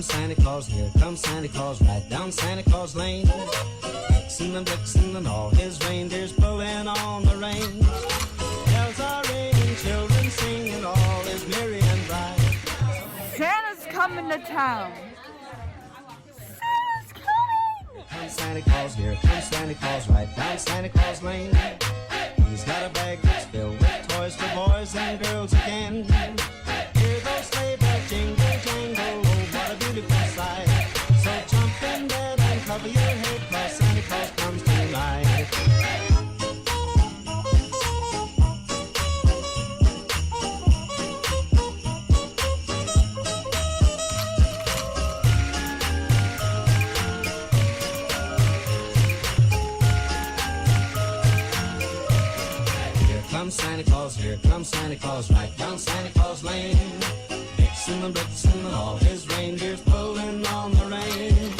comes Santa Claus, here comes Santa Claus, right down Santa Claus Lane. Vixen and all his reindeers pulling on the reins. Bells are ringing, children singing, all is merry and bright. Santa's coming to town. Santa's coming! Comes Santa Claus, here comes Santa Claus, right down Santa Claus Lane. He's got a bag that's filled with toys for boys and girls again. Hear those sleigh bells jingle, jangle, oh, what a beautiful sight. So jump in bed and cover your head, 'cause Santa Claus comes tonight. Here comes Santa Claus, here comes Santa Claus, right down Santa Claus Lane. Vixen and Blitzen and all his reindeers pulling on the rein.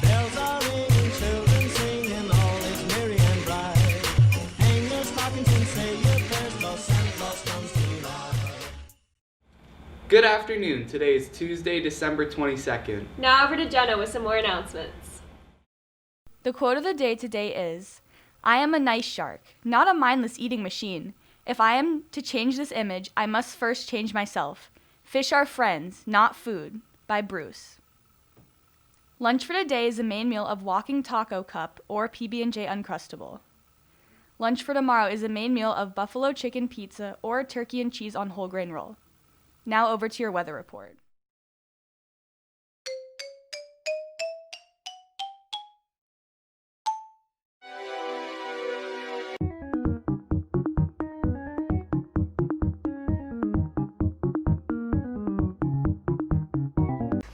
Bells are ringing, children singing, all is merry and bright. Hang your stockings and say your prayers, 'cause Santa Claus comes tonight. Good afternoon. Today is Tuesday, December 22nd. Now over to Jenna with some more announcements. The quote of the day today is, "I am a nice shark, not a mindless eating machine. If I am to change this image, I must first change myself. Fish are friends, not food," by Bruce. Lunch for today is a main meal of Walking Taco Cup or PB&J Uncrustable. Lunch for tomorrow is a main meal of buffalo chicken pizza or turkey and cheese on whole grain roll. Now over to your weather report.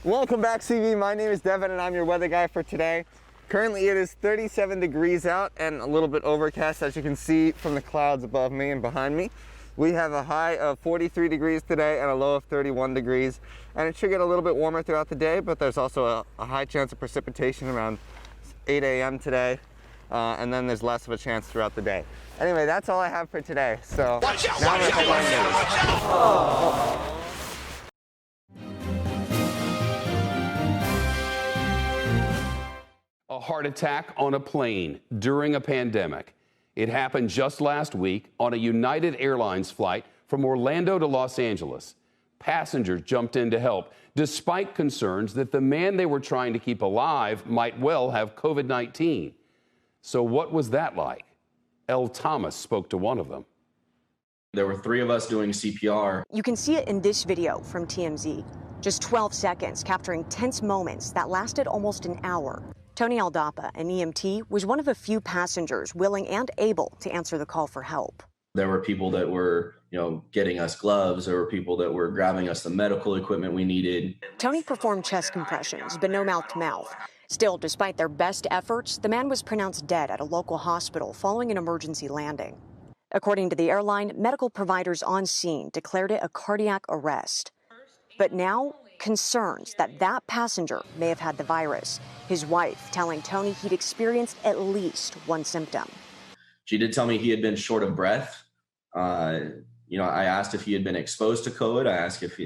Welcome back, CV. My name is Devin and I'm your weather guy for today. Currently it is 37 degrees out and a little bit overcast, as you can see from the clouds above me and behind me. We have a high of 43 degrees today and a low of 31 degrees. And it should get a little bit warmer throughout the day, but there's also a high chance of precipitation around 8 a.m. today. And then there's less of a chance throughout the day. Anyway, that's all I have for today. So now we're headline news. A heart attack on a plane during a pandemic. It happened just last week on a United Airlines flight from Orlando to Los Angeles. Passengers jumped in to help, despite concerns that the man they were trying to keep alive might well have COVID-19. So what was that like? Elle Thomas spoke to one of them. There were 3 of us doing CPR. You can see it in this video from TMZ. Just 12 seconds capturing tense moments that lasted almost an hour. Tony Aldapa, an EMT, was one of a few passengers willing and able to answer the call for help. There were people that were, getting us gloves. There were people that were grabbing us the medical equipment we needed. Tony performed chest compressions, but no mouth to mouth. Still, despite their best efforts, the man was pronounced dead at a local hospital following an emergency landing. According to the airline, medical providers on scene declared it a cardiac arrest. But now, concerns that passenger may have had the virus. His wife telling Tony he'd experienced at least one symptom. She did tell me he had been short of breath. I asked if he had been exposed to COVID. I asked if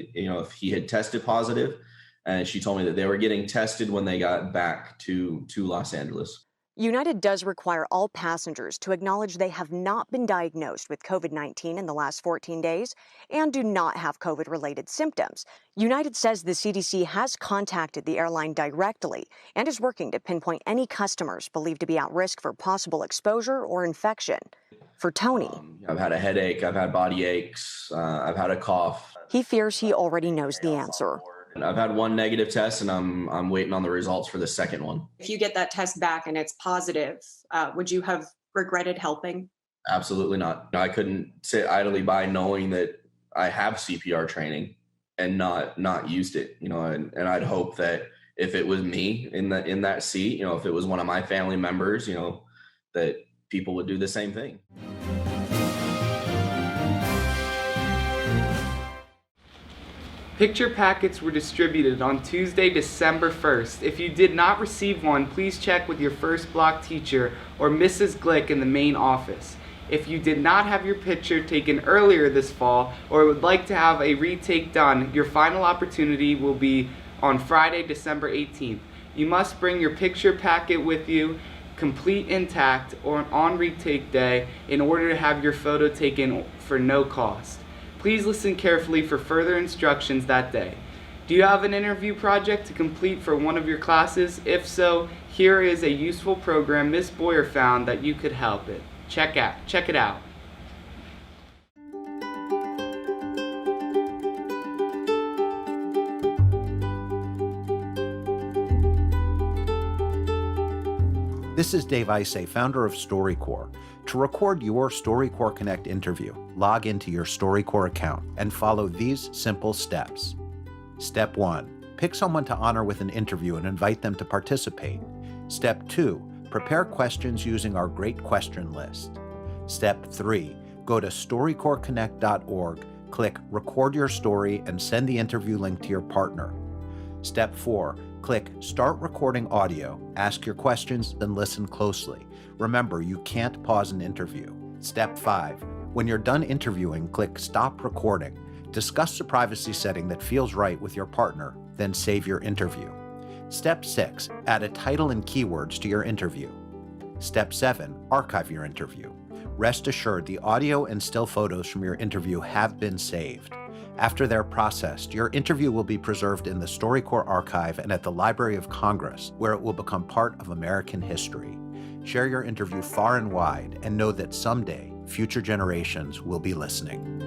he had tested positive, and she told me that they were getting tested when they got back to Los Angeles. United does require all passengers to acknowledge they have not been diagnosed with COVID-19 in the last 14 days and do not have COVID-related symptoms. United says the CDC has contacted the airline directly and is working to pinpoint any customers believed to be at risk for possible exposure or infection. For Tony, I've had a headache, I've had body aches, I've had a cough. He fears he already knows the answer. I've had one negative test, and I'm waiting on the results for the second one. If you get that test back and it's positive, would you have regretted helping? Absolutely not. I couldn't sit idly by knowing that I have CPR training and not used it. And I'd hope that if it was me in that seat, if it was one of my family members, that people would do the same thing. Picture packets were distributed on Tuesday, December 1st. If you did not receive one, please check with your first block teacher or Mrs. Glick in the main office. If you did not have your picture taken earlier this fall or would like to have a retake done, your final opportunity will be on Friday, December 18th. You must bring your picture packet with you, complete intact, or on retake day in order to have your photo taken for no cost. Please listen carefully for further instructions that day. Do you have an interview project to complete for one of your classes? If so, here is a useful program Ms. Boyer found that you could help it. Check it out. This is Dave Isay, founder of StoryCorps. To record your StoryCorps Connect interview, log into your StoryCorps account and follow these simple steps. Step 1. Pick someone to honor with an interview and invite them to participate. Step 2. Prepare questions using our great question list. Step 3. Go to StoryCorpsConnect.org, click Record Your Story, and send the interview link to your partner. Step 4. Click Start Recording Audio, ask your questions, then listen closely. Remember, you can't pause an interview. Step 5. When you're done interviewing, click Stop Recording. Discuss the privacy setting that feels right with your partner, then save your interview. Step 6. Add a title and keywords to your interview. Step 7. Archive your interview. Rest assured the audio and still photos from your interview have been saved. After they're processed, your interview will be preserved in the StoryCorps archive and at the Library of Congress, where it will become part of American history. Share your interview far and wide and know that someday, future generations will be listening.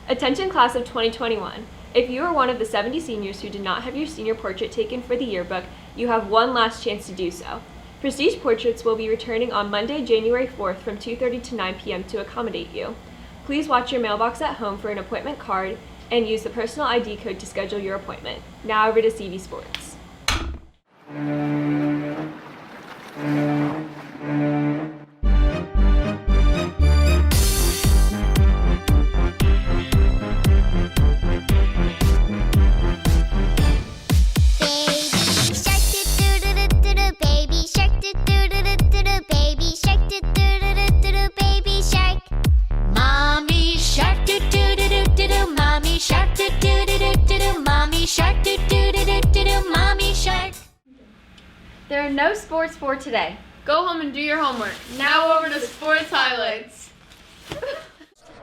Attention class of 2021. If you are one of the 70 seniors who did not have your senior portrait taken for the yearbook, you have one last chance to do so. Prestige Portraits will be returning on Monday, January 4th from 2:30 to 9 p.m. to accommodate you. Please watch your mailbox at home for an appointment card and use the personal ID code to schedule your appointment. Now over to CV Sports. There are no sports for today. Go home and do your homework. Now over to sports highlights.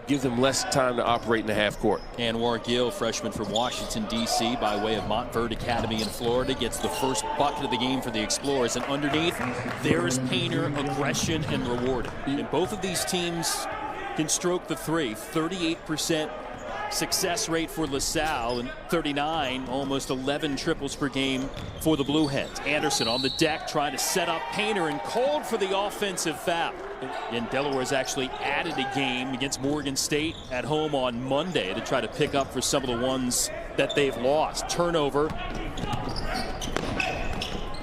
Gives them less time to operate in the half court. Anwar Gill, freshman from Washington, D.C., by way of Montverde Academy in Florida, gets the first bucket of the game for the Explorers. And underneath, there is Painter, aggression, and rewarding. And both of these teams can stroke the three. 38% success rate for LaSalle and 39, almost 11 triples per game for the Blue Hens. Anderson on the deck trying to set up Painter and called for the offensive foul. And Delaware's actually added a game against Morgan State at home on Monday to try to pick up for some of the ones that they've lost. Turnover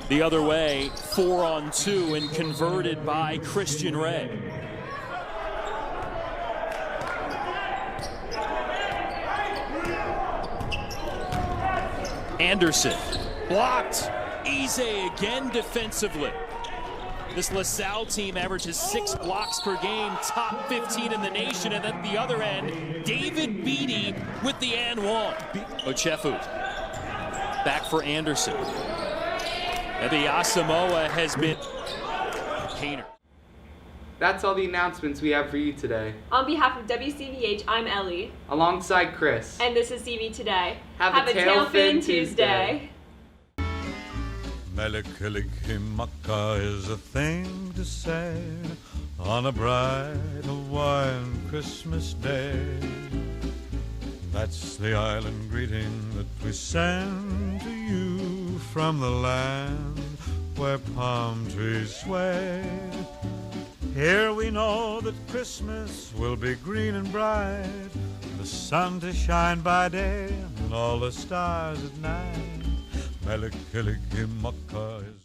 the other way, 4-on-2 and converted by Christian Ray. Anderson blocked. Ize again defensively. This LaSalle team averages 6 blocks per game, top 15 in the nation. And at the other end, David Beatty with the and one. Ochefu back for Anderson. And the Asamoah has been Painter. That's all the announcements we have for you today. On behalf of WCVH, I'm Ellie. Alongside Chris. And this is CV Today. Have a Tailfin Tuesday. Melikilikimaka is a thing to say on a bright Hawaiian Christmas day. That's the island greeting that we send to you from the land where palm trees sway. Here we know that Christmas will be green and bright, the sun to shine by day and all the stars at night. Melikilikimaka is